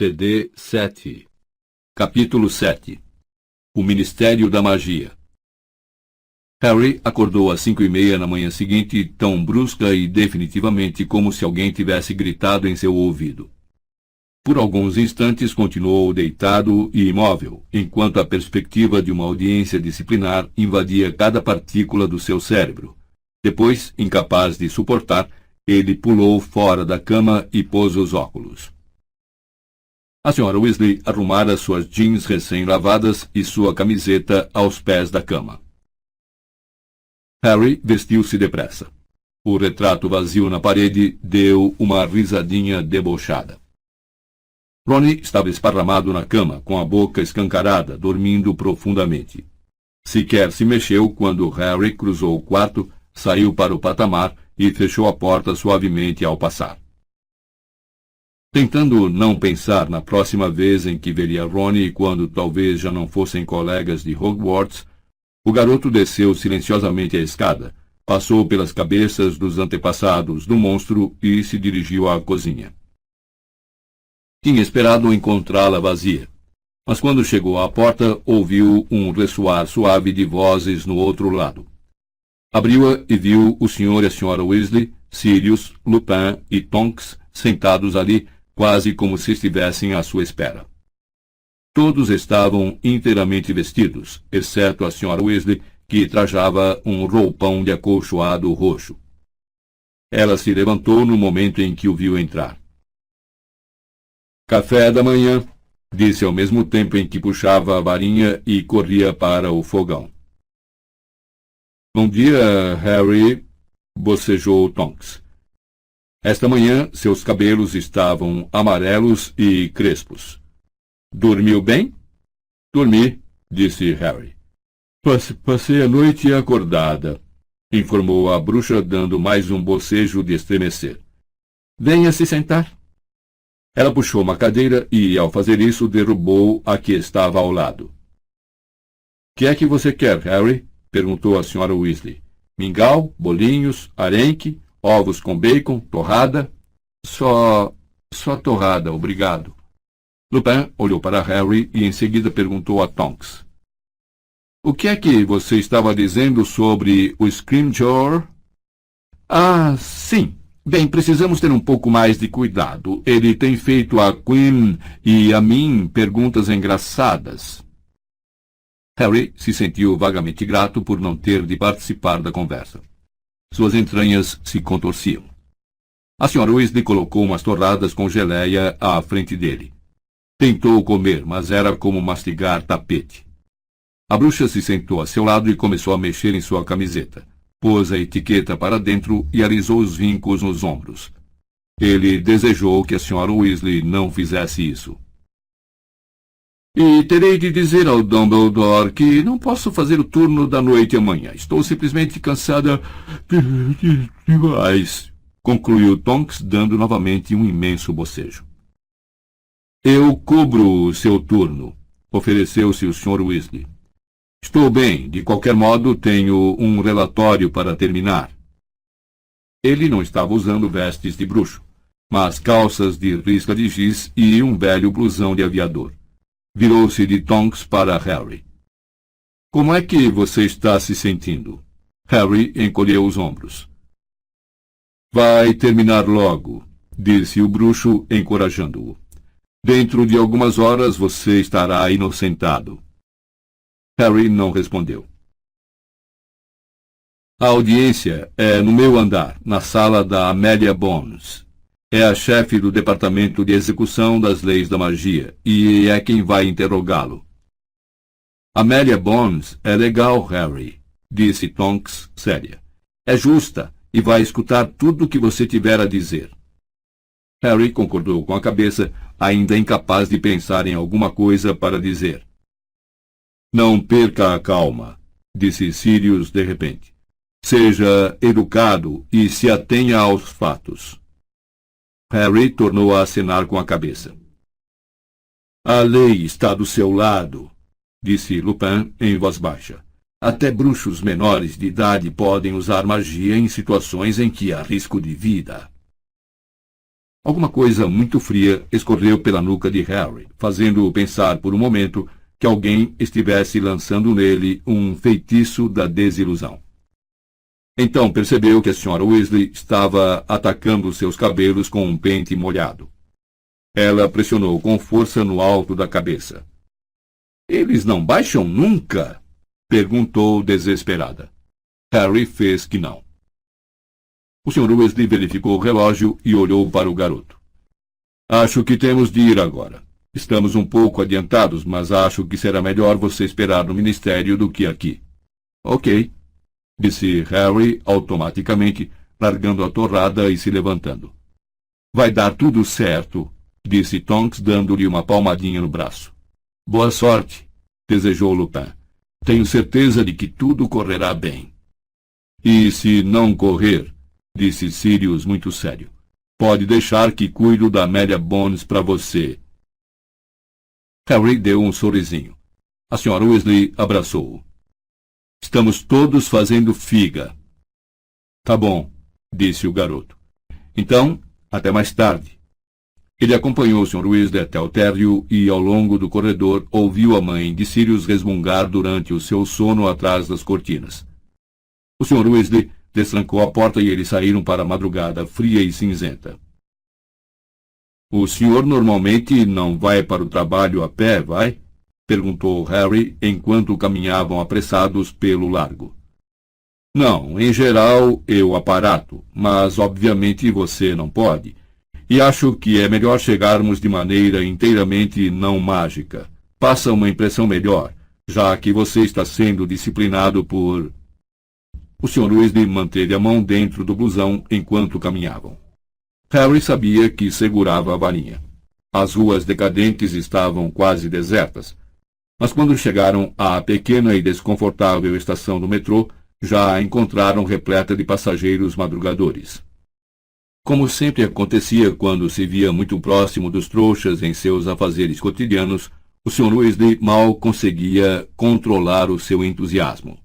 TD 7. Capítulo 7. O Ministério da Magia. Harry acordou às 5:30 na manhã seguinte, tão brusca e definitivamente como se alguém tivesse gritado em seu ouvido. Por alguns instantes continuou deitado e imóvel, enquanto a perspectiva de uma audiência disciplinar invadia cada partícula do seu cérebro. Depois, incapaz de suportar, ele pulou fora da cama e pôs os óculos. A Sra. Weasley arrumara suas jeans recém-lavadas e sua camiseta aos pés da cama. Harry vestiu-se depressa. O retrato vazio na parede deu uma risadinha debochada. Ron estava esparramado na cama, com a boca escancarada, dormindo profundamente. Sequer se mexeu quando Harry cruzou o quarto, saiu para o patamar e fechou a porta suavemente ao passar. Tentando não pensar na próxima vez em que veria Ron quando talvez já não fossem colegas de Hogwarts, o garoto desceu silenciosamente a escada, passou pelas cabeças dos antepassados do monstro e se dirigiu à cozinha. Tinha esperado encontrá-la vazia, mas quando chegou à porta, ouviu um ressoar suave de vozes no outro lado. Abriu-a e viu o Sr. e a Sra. Weasley, Sirius, Lupin e Tonks sentados ali, quase como se estivessem à sua espera. Todos estavam inteiramente vestidos, exceto a Sra. Weasley, que trajava um roupão de acolchoado roxo. Ela se levantou no momento em que o viu entrar. "Café da manhã", disse ao mesmo tempo em que puxava a varinha e corria para o fogão. "Bom dia, Harry", bocejou Tonks. Esta manhã seus cabelos estavam amarelos e crespos. "Dormiu bem?" "Dormi", disse Harry. Passei a noite acordada", informou a bruxa, dando mais um bocejo de estremecer. "Venha se sentar." Ela puxou uma cadeira e, ao fazer isso, derrubou a que estava ao lado. "Que é que você quer, Harry?" perguntou a Sra. Weasley. "Mingau, bolinhos, arenque, ovos com bacon, torrada?" Só torrada, obrigado." Lupin olhou para Harry e em seguida perguntou a Tonks. "O que é que você estava dizendo sobre o Scrimgeour?" "Ah, sim. Bem, precisamos ter um pouco mais de cuidado. Ele tem feito a Queen e a mim perguntas engraçadas." Harry se sentiu vagamente grato por não ter de participar da conversa. Suas entranhas se contorciam. A Sra. Weasley colocou umas torradas com geleia à frente dele. Tentou comer, mas era como mastigar tapete. A bruxa se sentou a seu lado e começou a mexer em sua camiseta. Pôs a etiqueta para dentro e alisou os vincos nos ombros. Ele desejou que a Sra. Weasley não fizesse isso. "E terei de dizer ao Dumbledore que não posso fazer o turno da noite amanhã. Estou simplesmente cansada demais", concluiu Tonks, dando novamente um imenso bocejo. "Eu cubro o seu turno", ofereceu-se o Sr. Weasley. "Estou bem, de qualquer modo tenho um relatório para terminar." Ele não estava usando vestes de bruxo, mas calças de risca de giz e um velho blusão de aviador. Virou-se de Tonks para Harry. "Como é que você está se sentindo?" Harry encolheu os ombros. "Vai terminar logo", disse o bruxo, encorajando-o. "Dentro de algumas horas você estará inocentado." Harry não respondeu. "A audiência é no meu andar, na sala da Amélia Bones. É a chefe do Departamento de Execução das Leis da Magia, e é quem vai interrogá-lo." "Amélia Bones é legal, Harry", disse Tonks, séria. "É justa, e vai escutar tudo o que você tiver a dizer." Harry concordou com a cabeça, ainda incapaz de pensar em alguma coisa para dizer. "Não perca a calma", disse Sirius de repente. "Seja educado e se atenha aos fatos." Harry tornou a acenar com a cabeça. "A lei está do seu lado", disse Lupin em voz baixa. "Até bruxos menores de idade podem usar magia em situações em que há risco de vida." Alguma coisa muito fria escorreu pela nuca de Harry, fazendo-o pensar por um momento que alguém estivesse lançando nele um feitiço da desilusão. Então percebeu que a Sra. Weasley estava atacando seus cabelos com um pente molhado. Ela pressionou com força no alto da cabeça. "Eles não baixam nunca?" perguntou desesperada. Harry fez que não. O Sr. Weasley verificou o relógio e olhou para o garoto. "Acho que temos de ir agora. Estamos um pouco adiantados, mas acho que será melhor você esperar no ministério do que aqui." "Ok", disse Harry automaticamente, largando a torrada e se levantando. "Vai dar tudo certo", disse Tonks, dando-lhe uma palmadinha no braço. "Boa sorte", desejou Lupin. "Tenho certeza de que tudo correrá bem." "E se não correr", disse Sirius muito sério, "pode deixar que cuido da Amélia Bones para você." Harry deu um sorrisinho. A Sra. Weasley abraçou-o. "Estamos todos fazendo figa." "Tá bom", disse o garoto. "Então, até mais tarde." Ele acompanhou o Sr. Weasley até o térreo e, ao longo do corredor, ouviu a mãe de Sirius resmungar durante o seu sono atrás das cortinas. O Sr. Weasley destrancou a porta e eles saíram para a madrugada fria e cinzenta. "O senhor normalmente não vai para o trabalho a pé, vai?" perguntou Harry enquanto caminhavam apressados pelo largo. "Não, em geral eu aparato, mas obviamente você não pode. E acho que é melhor chegarmos de maneira inteiramente não mágica. Passa uma impressão melhor, já que você está sendo disciplinado por..." O Sr. Weasley manteve a mão dentro do blusão enquanto caminhavam. Harry sabia que segurava a varinha. As ruas decadentes estavam quase desertas, mas quando chegaram à pequena e desconfortável estação do metrô, já a encontraram repleta de passageiros madrugadores. Como sempre acontecia quando se via muito próximo dos trouxas em seus afazeres cotidianos, o Sr. Weasley mal conseguia controlar o seu entusiasmo.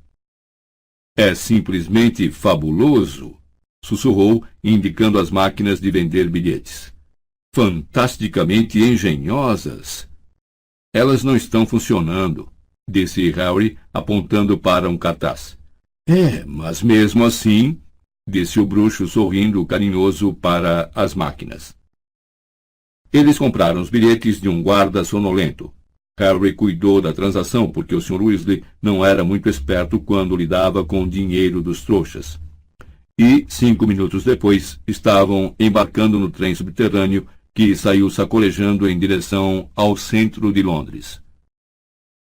"É simplesmente fabuloso", sussurrou, indicando as máquinas de vender bilhetes. "Fantasticamente engenhosas." "Elas não estão funcionando", disse Harry, apontando para um cartaz. Mas mesmo assim", disse o bruxo sorrindo carinhoso para as máquinas. Eles compraram os bilhetes de um guarda sonolento. Harry cuidou da transação porque o Sr. Weasley não era muito esperto quando lidava com o dinheiro dos trouxas. E, 5 minutos depois, estavam embarcando no trem subterrâneo que saiu sacolejando em direção ao centro de Londres.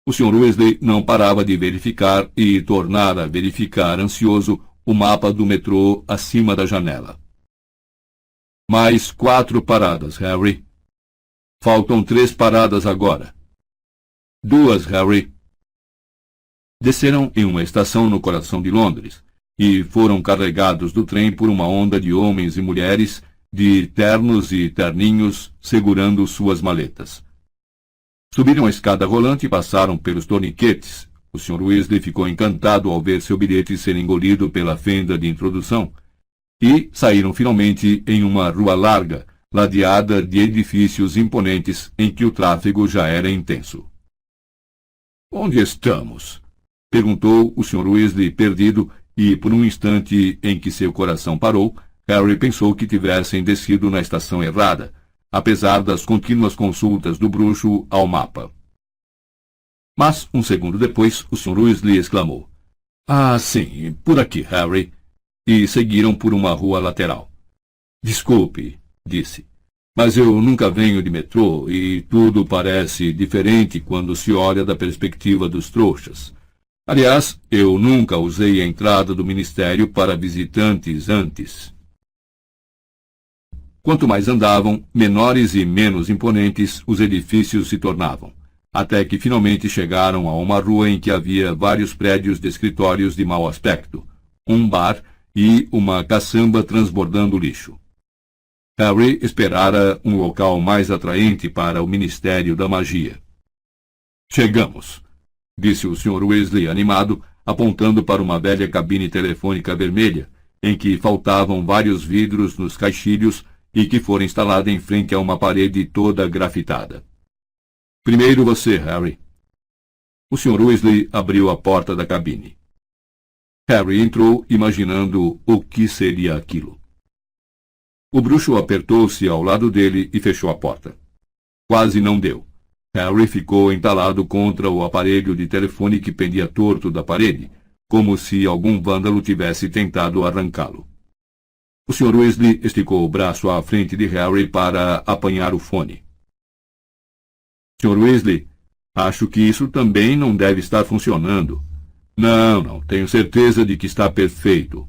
O Sr. Weasley não parava de verificar e tornar a verificar ansioso o mapa do metrô acima da janela. "Mais 4 paradas, Harry." "Faltam 3 paradas agora." "2, Harry." Desceram em uma estação no coração de Londres e foram carregados do trem por uma onda de homens e mulheres de ternos e terninhos segurando suas maletas. Subiram a escada rolante e passaram pelos torniquetes. O Sr. Weasley ficou encantado ao ver seu bilhete ser engolido pela fenda de introdução. E saíram finalmente em uma rua larga, ladeada de edifícios imponentes em que o tráfego já era intenso. "Onde estamos?" perguntou o Sr. Weasley, perdido, e por um instante em que seu coração parou, Harry pensou que tivessem descido na estação errada, apesar das contínuas consultas do bruxo ao mapa. Mas, um segundo depois, o Sr. Weasley exclamou: "Ah, sim, por aqui, Harry." E seguiram por uma rua lateral. "Desculpe", disse, "mas eu nunca venho de metrô e tudo parece diferente quando se olha da perspectiva dos trouxas. Aliás, eu nunca usei a entrada do ministério para visitantes antes." Quanto mais andavam, menores e menos imponentes os edifícios se tornavam, até que finalmente chegaram a uma rua em que havia vários prédios de escritórios de mau aspecto, um bar e uma caçamba transbordando lixo. Harry esperara um local mais atraente para o Ministério da Magia. "Chegamos", disse o Sr. Weasley animado, apontando para uma velha cabine telefônica vermelha, em que faltavam vários vidros nos caixilhos e que fora instalada em frente a uma parede toda grafitada. Primeiro você, Harry. O Sr. Weasley abriu a porta da cabine. Harry entrou, imaginando o que seria aquilo. O bruxo apertou-se ao lado dele e fechou a porta. Quase não deu. Harry ficou entalado contra o aparelho de telefone que pendia torto da parede, como se algum vândalo tivesse tentado arrancá-lo. O Sr. Weasley esticou o braço à frente de Harry para apanhar o fone. Sr. Weasley, acho que isso também não deve estar funcionando. Não, tenho certeza de que está perfeito,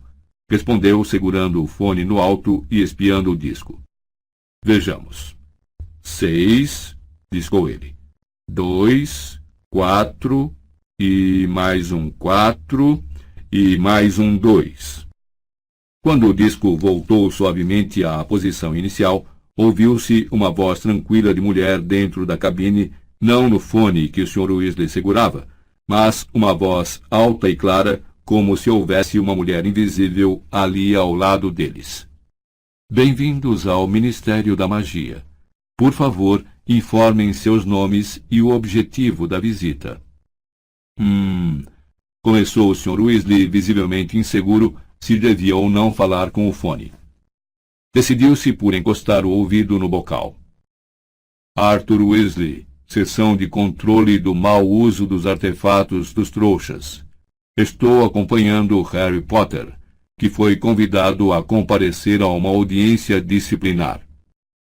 respondeu, segurando o fone no alto e espiando o disco. Vejamos. 6, discou ele. 2, 4, e mais um 4, e mais um 2. Quando o disco voltou suavemente à posição inicial, ouviu-se uma voz tranquila de mulher dentro da cabine, não no fone que o Sr. Weasley segurava, mas uma voz alta e clara, como se houvesse uma mulher invisível ali ao lado deles. Bem-vindos ao Ministério da Magia. Por favor, informem seus nomes e o objetivo da visita. Começou o Sr. Weasley, visivelmente inseguro se devia ou não falar com o fone. Decidiu-se por encostar o ouvido no bocal. Arthur Weasley, Seção de Controle do Mau Uso dos Artefatos dos Trouxas. Estou acompanhando Harry Potter, que foi convidado a comparecer a uma audiência disciplinar.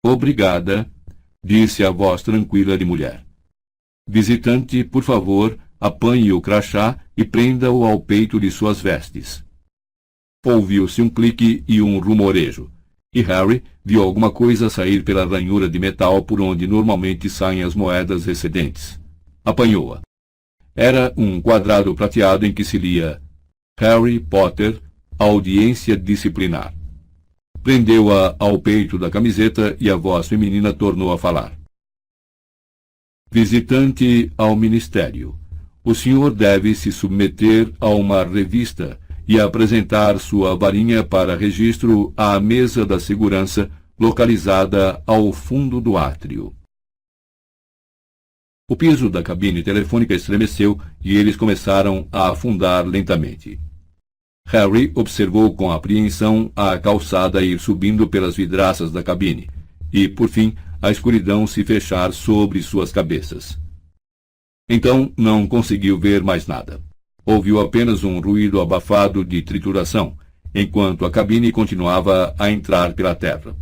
Obrigada, disse a voz tranquila de mulher. Visitante, por favor, apanhe o crachá e prenda-o ao peito de suas vestes. Ouviu-se um clique e um rumorejo, e Harry viu alguma coisa sair pela ranhura de metal por onde normalmente saem as moedas excedentes. Apanhou-a. Era um quadrado prateado em que se lia Harry Potter, audiência disciplinar. Prendeu-a ao peito da camiseta e a voz feminina tornou a falar. Visitante ao Ministério. O senhor deve se submeter a uma revista e apresentar sua varinha para registro à mesa da segurança localizada ao fundo do átrio. O piso da cabine telefônica estremeceu e eles começaram a afundar lentamente. Harry observou com apreensão a calçada ir subindo pelas vidraças da cabine e, por fim, a escuridão se fechar sobre suas cabeças. Então não conseguiu ver mais nada. Ouviu apenas um ruído abafado de trituração, enquanto a cabine continuava a entrar pela terra.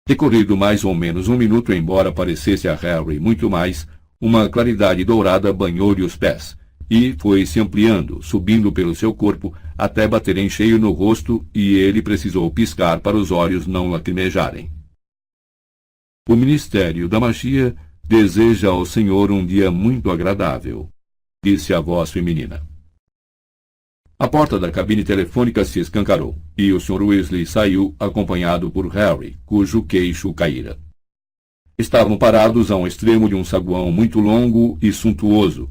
Decorrido mais ou menos um minuto, embora parecesse a Harry muito mais, uma claridade dourada banhou-lhe os pés, e foi se ampliando, subindo pelo seu corpo, até bater em cheio no rosto, e ele precisou piscar para os olhos não lacrimejarem. O Ministério da Magia deseja ao senhor um dia muito agradável, disse a voz feminina. A porta da cabine telefônica se escancarou, e o Sr. Weasley saiu, acompanhado por Harry, cujo queixo caíra. Estavam parados a um extremo de um saguão muito longo e suntuoso,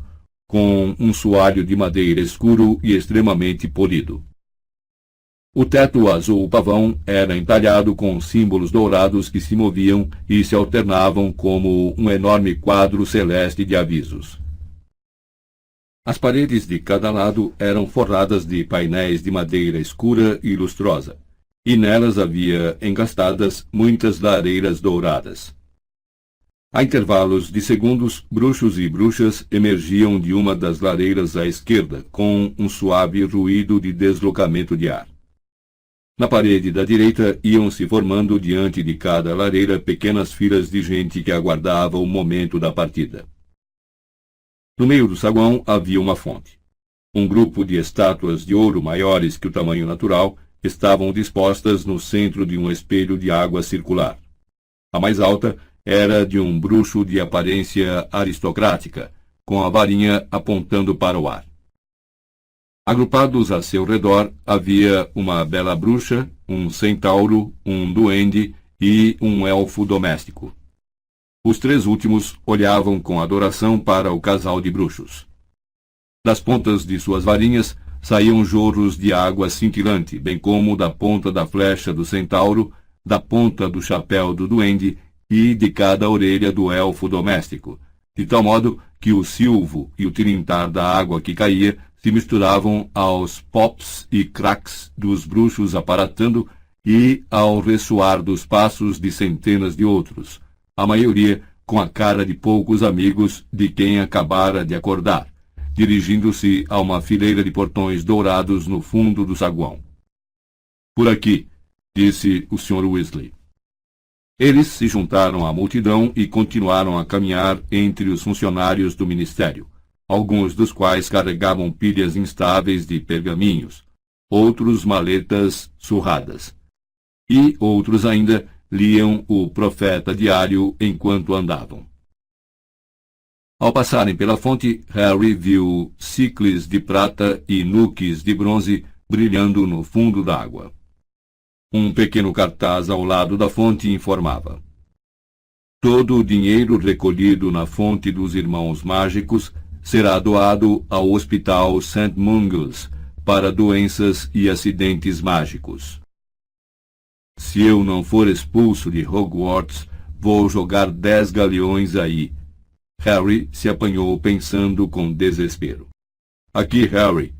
com um soalho de madeira escuro e extremamente polido. O teto azul pavão era entalhado com símbolos dourados que se moviam e se alternavam como um enorme quadro celeste de avisos. As paredes de cada lado eram forradas de painéis de madeira escura e lustrosa, e nelas havia engastadas muitas lareiras douradas. A intervalos de segundos, bruxos e bruxas emergiam de uma das lareiras à esquerda, com um suave ruído de deslocamento de ar. Na parede da direita iam se formando diante de cada lareira pequenas filas de gente que aguardava o momento da partida. No meio do saguão havia uma fonte. Um grupo de estátuas de ouro maiores que o tamanho natural estavam dispostas no centro de um espelho de água circular. A mais alta era de um bruxo de aparência aristocrática, com a varinha apontando para o ar. Agrupados a seu redor havia uma bela bruxa, um centauro, um duende e um elfo doméstico. Os três últimos olhavam com adoração para o casal de bruxos. Das pontas de suas varinhas saíam jorros de água cintilante, bem como da ponta da flecha do centauro, da ponta do chapéu do duende e de cada orelha do elfo doméstico, de tal modo que o silvo e o tilintar da água que caía se misturavam aos pops e cracks dos bruxos aparatando e ao ressoar dos passos de centenas de outros, a maioria com a cara de poucos amigos de quem acabara de acordar, dirigindo-se a uma fileira de portões dourados no fundo do saguão. Por aqui, disse o Sr. Weasley. Eles se juntaram à multidão e continuaram a caminhar entre os funcionários do ministério, alguns dos quais carregavam pilhas instáveis de pergaminhos, outros maletas surradas, e outros ainda liam o Profeta Diário enquanto andavam. Ao passarem pela fonte, Harry viu sicles de prata e nuques de bronze brilhando no fundo da água. Um pequeno cartaz ao lado da fonte informava: todo o dinheiro recolhido na fonte dos Irmãos Mágicos será doado ao Hospital St. Mungo's para doenças e acidentes mágicos. Se eu não for expulso de Hogwarts, vou jogar 10 galeões aí. Harry se apanhou pensando com desespero. Aqui, Harry,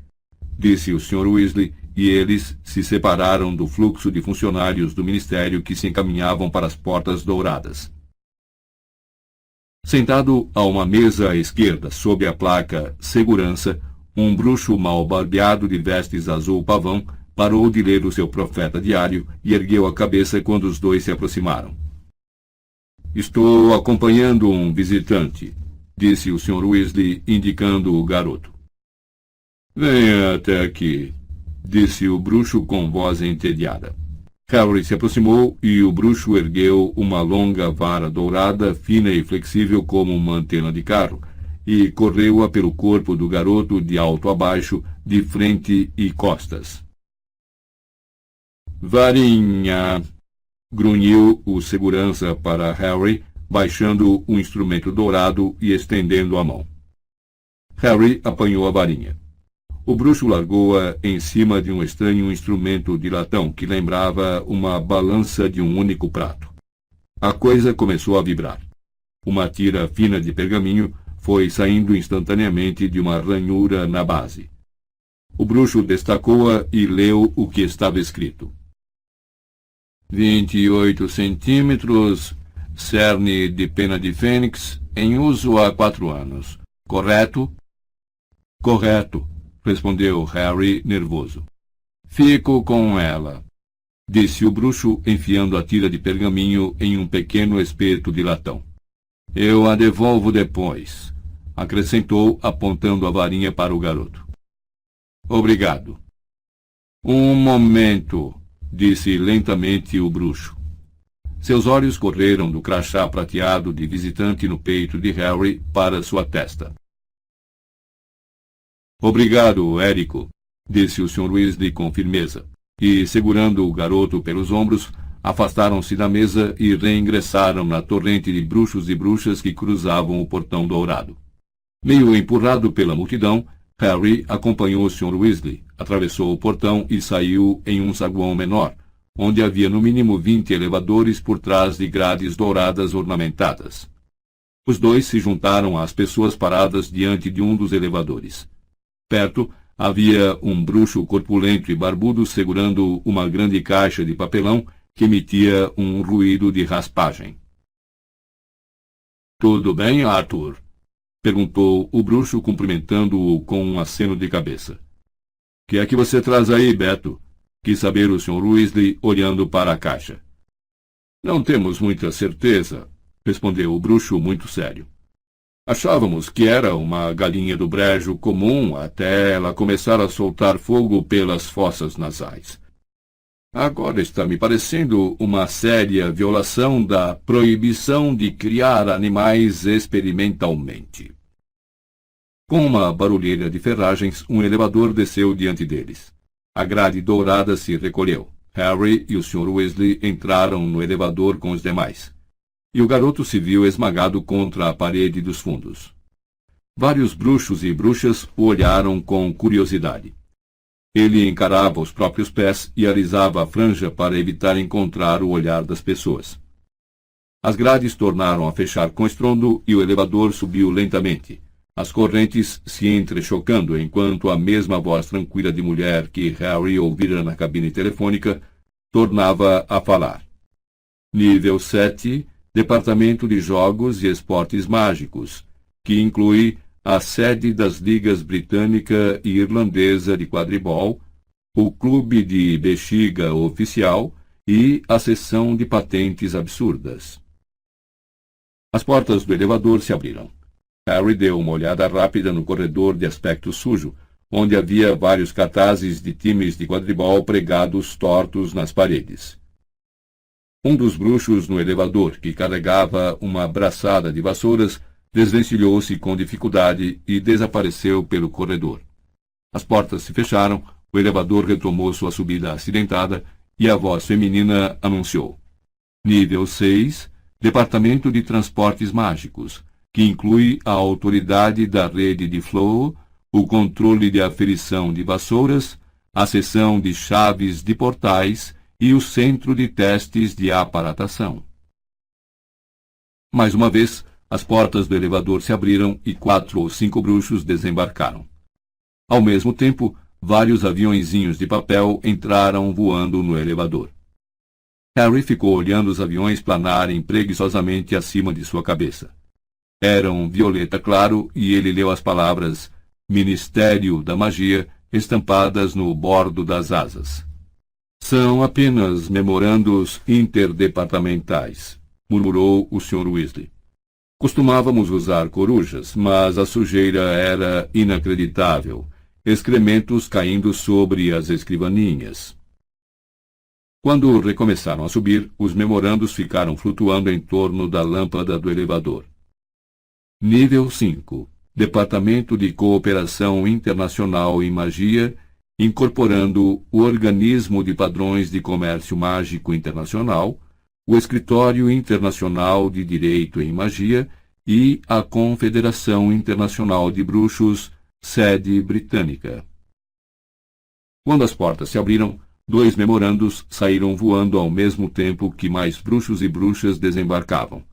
disse o Sr. Weasley, e eles se separaram do fluxo de funcionários do ministério que se encaminhavam para as portas douradas. Sentado a uma mesa à esquerda, sob a placa Segurança, um bruxo mal barbeado de vestes azul pavão parou de ler o seu Profeta Diário e ergueu a cabeça quando os dois se aproximaram. Estou acompanhando um visitante, disse o Sr. Weasley, indicando o garoto. Venha até aqui, disse o bruxo com voz entediada. Harry se aproximou e o bruxo ergueu uma longa vara dourada, fina e flexível como uma antena de carro, e correu-a pelo corpo do garoto de alto a baixo, de frente e costas. Varinha! Grunhiu o segurança para Harry, baixando o instrumento dourado e estendendo a mão. Harry apanhou a varinha. O bruxo largou-a em cima de um estranho instrumento de latão que lembrava uma balança de um único prato. A coisa começou a vibrar. Uma tira fina de pergaminho foi saindo instantaneamente de uma ranhura na base. O bruxo destacou-a e leu o que estava escrito. 28 centímetros, cerne de pena de fênix, em uso há 4 anos. Correto? Correto, respondeu Harry, nervoso. Fico com ela, disse o bruxo, enfiando a tira de pergaminho em um pequeno espeto de latão. Eu a devolvo depois, acrescentou, apontando a varinha para o garoto. Obrigado. Um momento, disse lentamente o bruxo. Seus olhos correram do crachá prateado de visitante no peito de Harry para sua testa. Obrigado, Érico, disse o Sr. Weasley com firmeza, e, segurando o garoto pelos ombros, afastaram-se da mesa e reingressaram na torrente de bruxos e bruxas que cruzavam o portão dourado. Meio empurrado pela multidão, Harry acompanhou o Sr. Weasley, atravessou o portão e saiu em um saguão menor, onde havia no mínimo 20 elevadores por trás de grades douradas ornamentadas. Os dois se juntaram às pessoas paradas diante de um dos elevadores. Perto, havia um bruxo corpulento e barbudo segurando uma grande caixa de papelão que emitia um ruído de raspagem. Tudo bem, Arthur? Perguntou o bruxo, cumprimentando-o com um aceno de cabeça. Que é que você traz aí, Beto? Quis saber o Sr. Weasley, olhando para a caixa. Não temos muita certeza, respondeu o bruxo muito sério. Achávamos que era uma galinha do brejo comum até ela começar a soltar fogo pelas fossas nasais. Agora está me parecendo uma séria violação da proibição de criar animais experimentalmente. Com uma barulheira de ferragens, um elevador desceu diante deles. A grade dourada se recolheu. Harry e o Sr. Weasley entraram no elevador com os demais. E o garoto se viu esmagado contra a parede dos fundos. Vários bruxos e bruxas o olharam com curiosidade. Ele encarava os próprios pés e alisava a franja para evitar encontrar o olhar das pessoas. As grades tornaram a fechar com estrondo e o elevador subiu lentamente, as correntes se entrechocando enquanto a mesma voz tranquila de mulher que Harry ouvira na cabine telefônica tornava a falar. Nível 7, Departamento de Jogos e Esportes Mágicos, que inclui a sede das ligas britânica e irlandesa de quadribol, o clube de bexiga oficial e a seção de patentes absurdas. As portas do elevador se abriram. Harry deu uma olhada rápida no corredor de aspecto sujo, onde havia vários cartazes de times de quadribol pregados tortos nas paredes. Um dos bruxos no elevador, que carregava uma braçada de vassouras, desvencilhou-se com dificuldade e desapareceu pelo corredor. As portas se fecharam, o elevador retomou sua subida acidentada e a voz feminina anunciou. Nível 6, Departamento de Transportes Mágicos, que inclui a autoridade da rede de Flow, o controle de aferição de vassouras, a seção de chaves de portais e o centro de testes de aparatação. Mais uma vez, as portas do elevador se abriram e 4 ou 5 bruxos desembarcaram. Ao mesmo tempo, vários aviõezinhos de papel entraram voando no elevador. Harry ficou olhando os aviões planarem preguiçosamente acima de sua cabeça. Eram violeta claro e ele leu as palavras Ministério da Magia estampadas no bordo das asas. São apenas memorandos interdepartamentais, murmurou o Sr. Weasley. Costumávamos usar corujas, mas a sujeira era inacreditável, excrementos caindo sobre as escrivaninhas. Quando recomeçaram a subir, os memorandos ficaram flutuando em torno da lâmpada do elevador. Nível 5. Departamento de Cooperação Internacional em Magia, incorporando o Organismo de Padrões de Comércio Mágico Internacional, o Escritório Internacional de Direito em Magia e a Confederação Internacional de Bruxos, sede britânica. Quando as portas se abriram, 2 memorandos saíram voando ao mesmo tempo que mais bruxos e bruxas desembarcavam.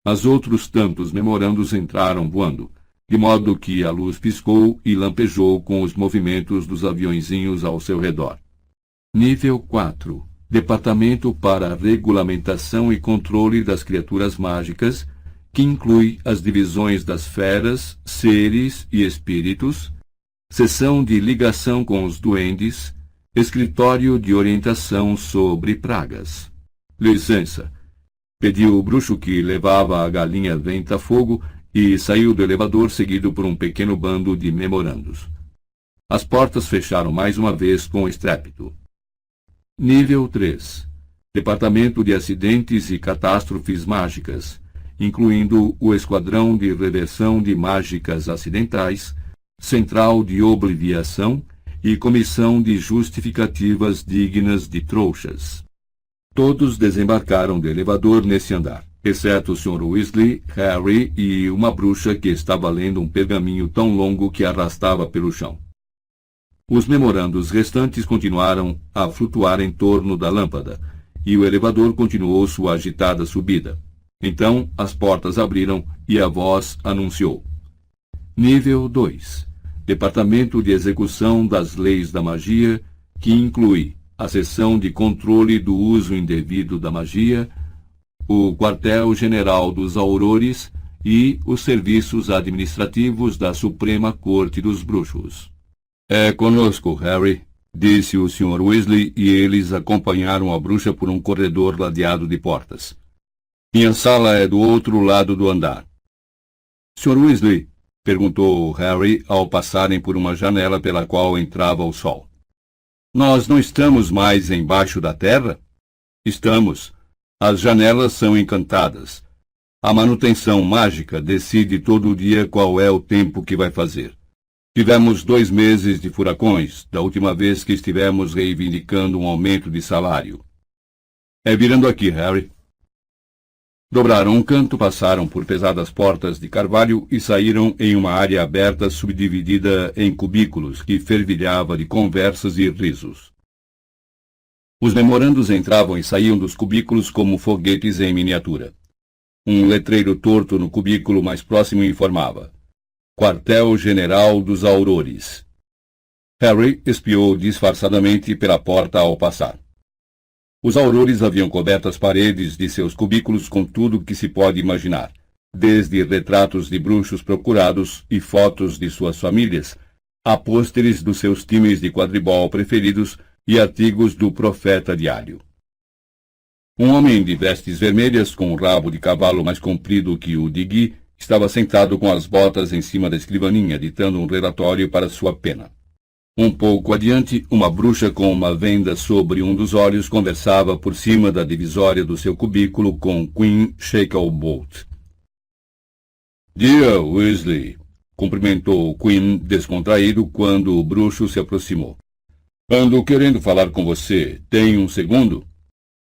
Mas outros tantos memorandos entraram voando, de modo que a luz piscou e lampejou com os movimentos dos aviõezinhos ao seu redor. Nível 4. Departamento para Regulamentação e Controle das Criaturas Mágicas, que inclui as divisões das feras, seres e espíritos, seção de ligação com os duendes, escritório de orientação sobre pragas. Licença, pediu o bruxo que levava a galinha venta-fogo e saiu do elevador seguido por um pequeno bando de memorandos. As portas fecharam mais uma vez com estrépito. Nível 3. Departamento de Acidentes e Catástrofes Mágicas, incluindo o Esquadrão de Reversão de Mágicas Acidentais, Central de Obliviação e Comissão de Justificativas Dignas de Trouxas. Todos desembarcaram do elevador nesse andar, exceto o Sr. Weasley, Harry e uma bruxa que estava lendo um pergaminho tão longo que arrastava pelo chão. Os memorandos restantes continuaram a flutuar em torno da lâmpada, e o elevador continuou sua agitada subida. Então as portas abriram e a voz anunciou. Nível 2. Departamento de Execução das Leis da Magia, que inclui a seção de controle do uso indevido da magia, o Quartel-General dos Aurores e os serviços administrativos da Suprema Corte dos Bruxos. É conosco, Harry, disse o Sr. Weasley, e eles acompanharam a bruxa por um corredor ladeado de portas. Minha sala é do outro lado do andar. Sr. Weasley, perguntou Harry ao passarem por uma janela pela qual entrava o sol. Nós não estamos mais embaixo da terra? Estamos. As janelas são encantadas. A manutenção mágica decide todo dia qual é o tempo que vai fazer. Tivemos 2 meses de furacões, da última vez que estivemos reivindicando um aumento de salário. É virando aqui, Harry. Dobraram um canto, passaram por pesadas portas de carvalho e saíram em uma área aberta subdividida em cubículos que fervilhava de conversas e risos. Os memorandos entravam e saíam dos cubículos como foguetes em miniatura. Um letreiro torto no cubículo mais próximo informava: Quartel-General dos Aurores. Harry espiou disfarçadamente pela porta ao passar. Os aurores haviam coberto as paredes de seus cubículos com tudo que se pode imaginar, desde retratos de bruxos procurados e fotos de suas famílias, a pôsteres dos seus times de quadribol preferidos e artigos do Profeta Diário. Um homem de vestes vermelhas, com um rabo de cavalo mais comprido que o de Guy, estava sentado com as botas em cima da escrivaninha, ditando um relatório para sua pena. Um pouco adiante, uma bruxa com uma venda sobre um dos olhos conversava por cima da divisória do seu cubículo com Queen Shacklebolt. Dia, Weasley, cumprimentou Queen descontraído quando o bruxo se aproximou. Ando querendo falar com você. Tem um segundo?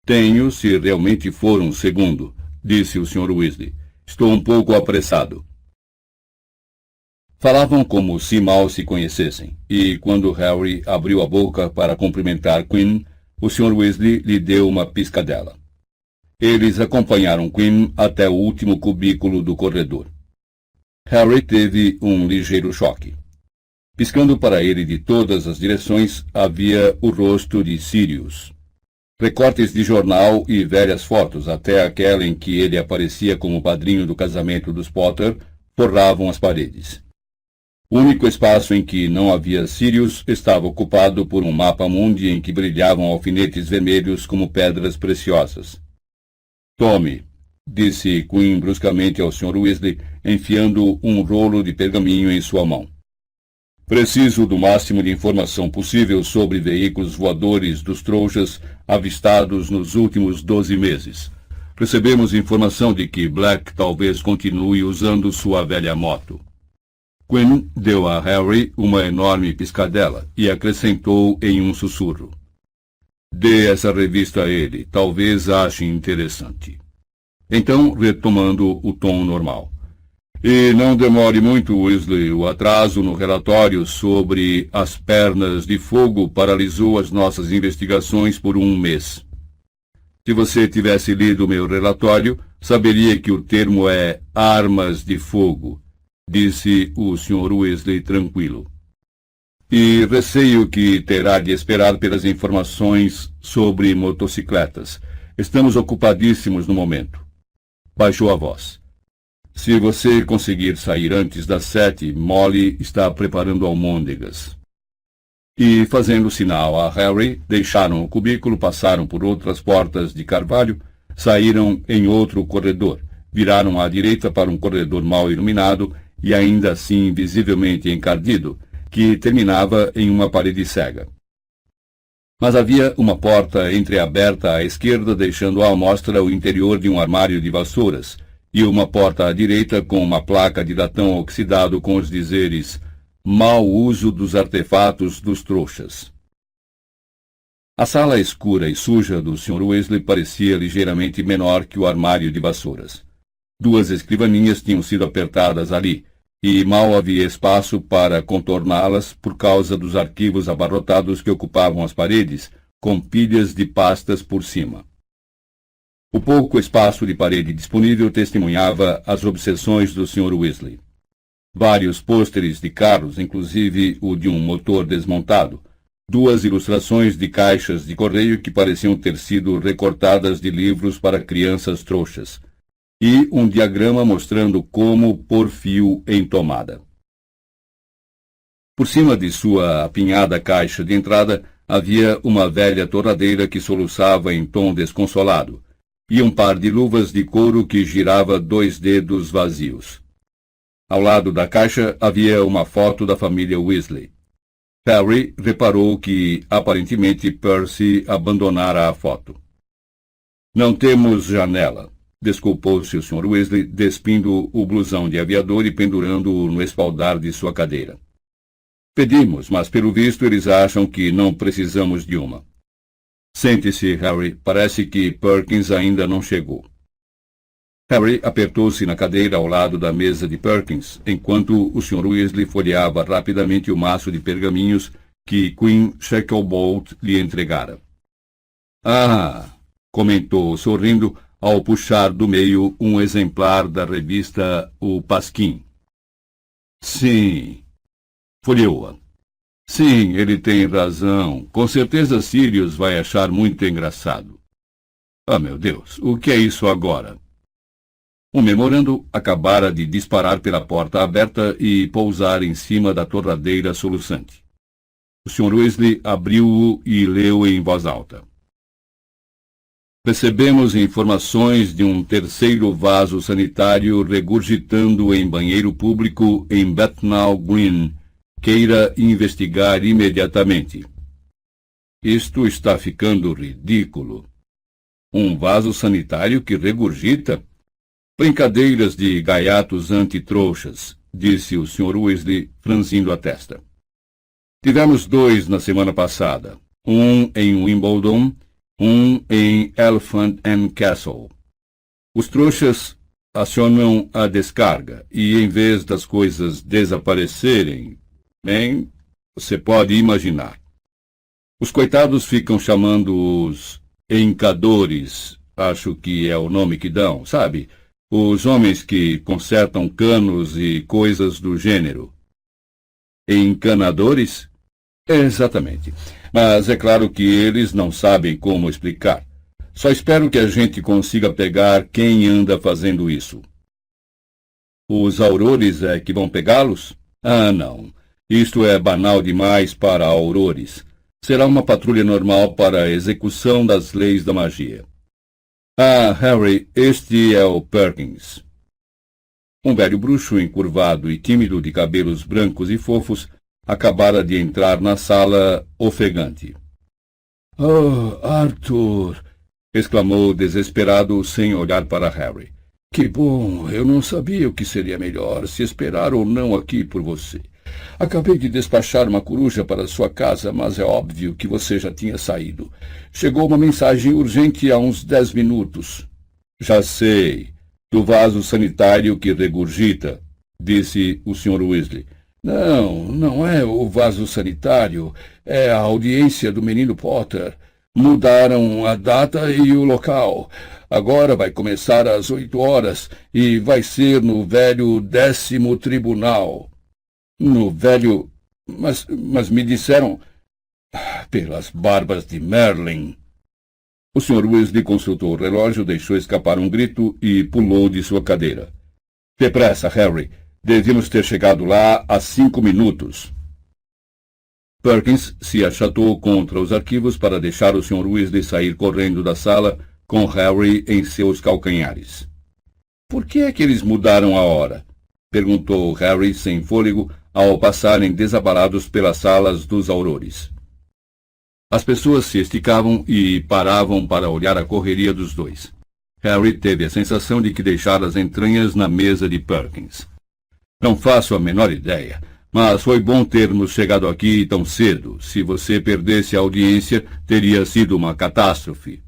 Tenho, se realmente for um segundo, disse o Sr. Weasley. Estou um pouco apressado. Falavam como se mal se conhecessem, e quando Harry abriu a boca para cumprimentar Queen, o Sr. Weasley lhe deu uma piscadela. Eles acompanharam Queen até o último cubículo do corredor. Harry teve um ligeiro choque. Piscando para ele de todas as direções, havia o rosto de Sirius. Recortes de jornal e velhas fotos, até aquela em que ele aparecia como padrinho do casamento dos Potter, forravam as paredes. O único espaço em que não havia Sirius estava ocupado por um mapa-mundi em que brilhavam alfinetes vermelhos como pedras preciosas. Tome, disse Queen bruscamente ao Sr. Weasley, enfiando um rolo de pergaminho em sua mão. Preciso do máximo de informação possível sobre veículos voadores dos trouxas avistados nos últimos 12 meses. Recebemos informação de que Black talvez continue usando sua velha moto. Quinn deu a Harry uma enorme piscadela e acrescentou em um sussurro. Dê essa revista a ele, talvez ache interessante. Então, retomando o tom normal. E não demore muito, Weasley. O atraso no relatório sobre as pernas de fogo paralisou as nossas investigações por um mês. Se você tivesse lido meu relatório, saberia que o termo é armas de fogo, disse o Sr. Weasley tranquilo. E receio que terá de esperar pelas informações sobre motocicletas. Estamos ocupadíssimos no momento. Baixou a voz. Se você conseguir sair antes das 7, Molly está preparando almôndegas. E, fazendo sinal a Harry, deixaram o cubículo, passaram por outras portas de carvalho, saíram em outro corredor, viraram à direita para um corredor mal iluminado e ainda assim visivelmente encardido, que terminava em uma parede cega. Mas havia uma porta entreaberta à esquerda, deixando à mostra o interior de um armário de vassouras, e uma porta à direita com uma placa de latão oxidado com os dizeres «Mau uso dos artefatos dos trouxas». A sala escura e suja do Sr. Weasley parecia ligeiramente menor que o armário de vassouras. 2 escrivaninhas tinham sido apertadas ali, e mal havia espaço para contorná-las por causa dos arquivos abarrotados que ocupavam as paredes, com pilhas de pastas por cima. O pouco espaço de parede disponível testemunhava as obsessões do Sr. Weasley. Vários pôsteres de carros, inclusive o de um motor desmontado, 2 ilustrações de caixas de correio que pareciam ter sido recortadas de livros para crianças trouxas, e um diagrama mostrando como pôr fio em tomada. Por cima de sua apinhada caixa de entrada havia uma velha torradeira que soluçava em tom desconsolado, e um par de luvas de couro que girava 2 dedos vazios. Ao lado da caixa havia uma foto da família Weasley. Harry reparou que, aparentemente, Percy abandonara a foto. Não temos janela, desculpou-se o Sr. Weasley, despindo o blusão de aviador e pendurando-o no espaldar de sua cadeira. Pedimos, mas pelo visto eles acham que não precisamos de uma. Sente-se, Harry. Parece que Perkins ainda não chegou. Harry apertou-se na cadeira ao lado da mesa de Perkins, enquanto o Sr. Weasley folheava rapidamente o maço de pergaminhos que Queen Shacklebolt lhe entregara. Ah! Comentou, sorrindo, ao puxar do meio um exemplar da revista O Pasquim. Sim. Folheou-a. Sim, ele tem razão. Com certeza Sirius vai achar muito engraçado. Ah, meu Deus, o que é isso agora? O memorando acabara de disparar pela porta aberta e pousar em cima da torradeira soluçante. O Sr. Weasley abriu-o e leu em voz alta. Recebemos informações de um terceiro vaso sanitário regurgitando em banheiro público em Bethnal Green. Queira investigar imediatamente. Isto está ficando ridículo. Um vaso sanitário que regurgita? Brincadeiras de gaiatos antitrouxas, disse o Sr. Weasley, franzindo a testa. Tivemos 2 na semana passada. Um em Wimbledon, um em Elephant and Castle. Os trouxas acionam a descarga e, em vez das coisas desaparecerem, bem, você pode imaginar. Os coitados ficam chamando-os encadores, acho que é o nome que dão, sabe? Os homens que consertam canos e coisas do gênero. Encanadores? Exatamente. Mas é claro que eles não sabem como explicar. Só espero que a gente consiga pegar quem anda fazendo isso. Os aurores é que vão pegá-los? Ah, não. Isto é banal demais para aurores. Será uma patrulha normal para a execução das leis da magia. Ah, Harry, este é o Perkins. Um velho bruxo encurvado e tímido de cabelos brancos e fofos acabara de entrar na sala ofegante. — Oh, Arthur! Exclamou desesperado sem olhar para Harry. — Que bom! Eu não sabia o que seria melhor, se esperar ou não aqui por você. Acabei de despachar uma coruja para sua casa, mas é óbvio que você já tinha saído. Chegou uma mensagem urgente há uns 10 minutos. — Já sei. Do vaso sanitário que regurgita, disse o Sr. Weasley. — Não, não é o vaso sanitário. É a audiência do menino Potter. Mudaram a data e o local. Agora vai começar às 8 horas e vai ser no velho 10º tribunal. No velho... Mas me disseram... Pelas barbas de Merlin... O Sr. Weasley consultou o relógio, deixou escapar um grito e pulou de sua cadeira. — Depressa, Harry. Devíamos ter chegado lá há 5 minutos. Perkins se achatou contra os arquivos para deixar o Sr. Weasley sair correndo da sala com Harry em seus calcanhares. — Por que é que eles mudaram a hora? Perguntou Harry sem fôlego ao passarem desabalados pelas salas dos aurores. As pessoas se esticavam e paravam para olhar a correria dos dois. Harry teve a sensação de que deixara as entranhas na mesa de Perkins. — Não faço a menor ideia, mas foi bom termos chegado aqui tão cedo. Se você perdesse a audiência, teria sido uma catástrofe.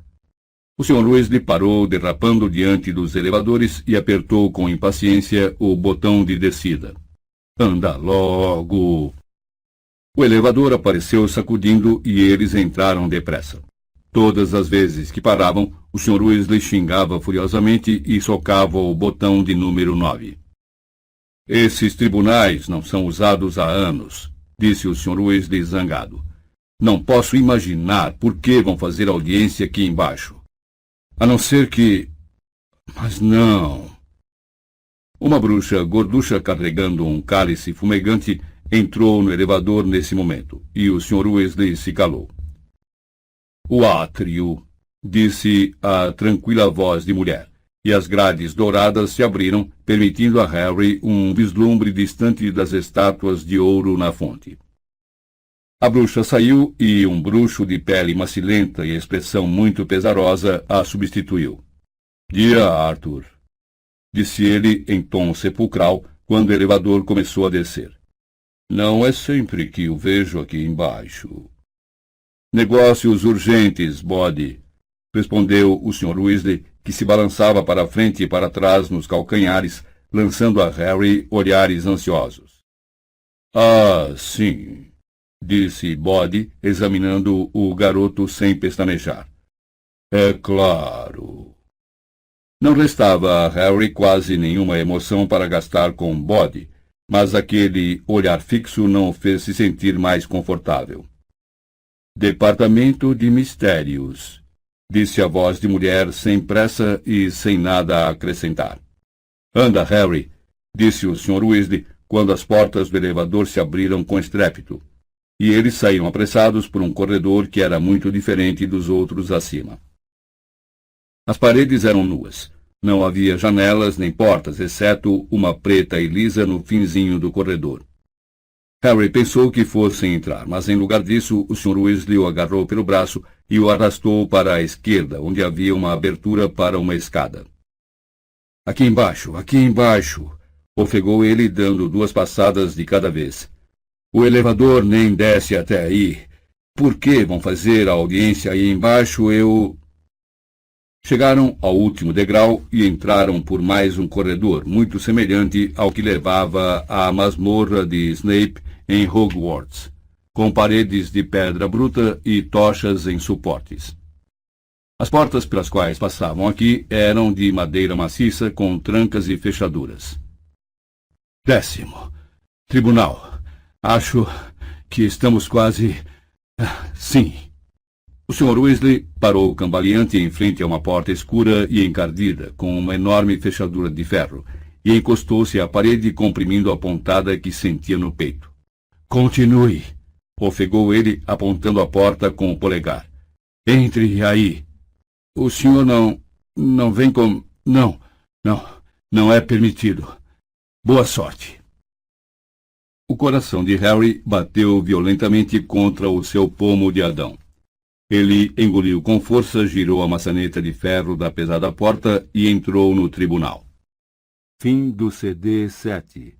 O Sr. Weasley parou derrapando diante dos elevadores e apertou com impaciência o botão de descida. — Anda logo! O elevador apareceu sacudindo e eles entraram depressa. Todas as vezes que paravam, o Sr. Weasley xingava furiosamente e socava o botão de número 9. — Esses tribunais não são usados há anos, disse o Sr. Weasley zangado. — Não posso imaginar por que vão fazer audiência aqui embaixo. A não ser que... Mas não... Uma bruxa gorducha carregando um cálice fumegante entrou no elevador nesse momento, e o Sr. Weasley se calou. — O átrio, disse a tranquila voz de mulher, e as grades douradas se abriram, permitindo a Harry um vislumbre distante das estátuas de ouro na fonte. A bruxa saiu e um bruxo de pele macilenta e expressão muito pesarosa a substituiu. — Dia, Arthur, disse ele em tom sepulcral quando o elevador começou a descer. — Não é sempre que o vejo aqui embaixo. — Negócios urgentes, bode, respondeu o Sr. Weasley, que se balançava para frente e para trás nos calcanhares, lançando a Harry olhares ansiosos. Ah, sim, disse Bode, examinando o garoto sem pestanejar. É claro. Não restava a Harry quase nenhuma emoção para gastar com Bode, mas aquele olhar fixo não o fez se sentir mais confortável. Departamento de Mistérios, disse a voz de mulher sem pressa e sem nada a acrescentar. Anda, Harry, disse o Sr. Weasley, quando as portas do elevador se abriram com estrépito, e eles saíram apressados por um corredor que era muito diferente dos outros acima. As paredes eram nuas. Não havia janelas nem portas, exceto uma preta e lisa no finzinho do corredor. Harry pensou que fossem entrar, mas em lugar disso, o Sr. Weasley o agarrou pelo braço e o arrastou para a esquerda, onde havia uma abertura para uma escada. Aqui embaixo, ofegou ele, dando 2 passadas de cada vez. O elevador nem desce até aí. Por que vão fazer a audiência aí embaixo? Chegaram ao último degrau e entraram por mais um corredor, muito semelhante ao que levava à masmorra de Snape em Hogwarts, com paredes de pedra bruta e tochas em suportes. As portas pelas quais passavam aqui eram de madeira maciça com trancas e fechaduras. 10º. Tribunal. Acho que estamos quase... Sim. O Sr. Weasley parou cambaleante em frente a uma porta escura e encardida, com uma enorme fechadura de ferro, e encostou-se à parede, comprimindo a pontada que sentia no peito. Continue, ofegou ele, apontando a porta com o polegar. Entre aí. O senhor não vem com... Não é permitido. Boa sorte. O coração de Harry bateu violentamente contra o seu pomo de Adão. Ele engoliu com força, girou a maçaneta de ferro da pesada porta e entrou no tribunal. Fim do CD 7.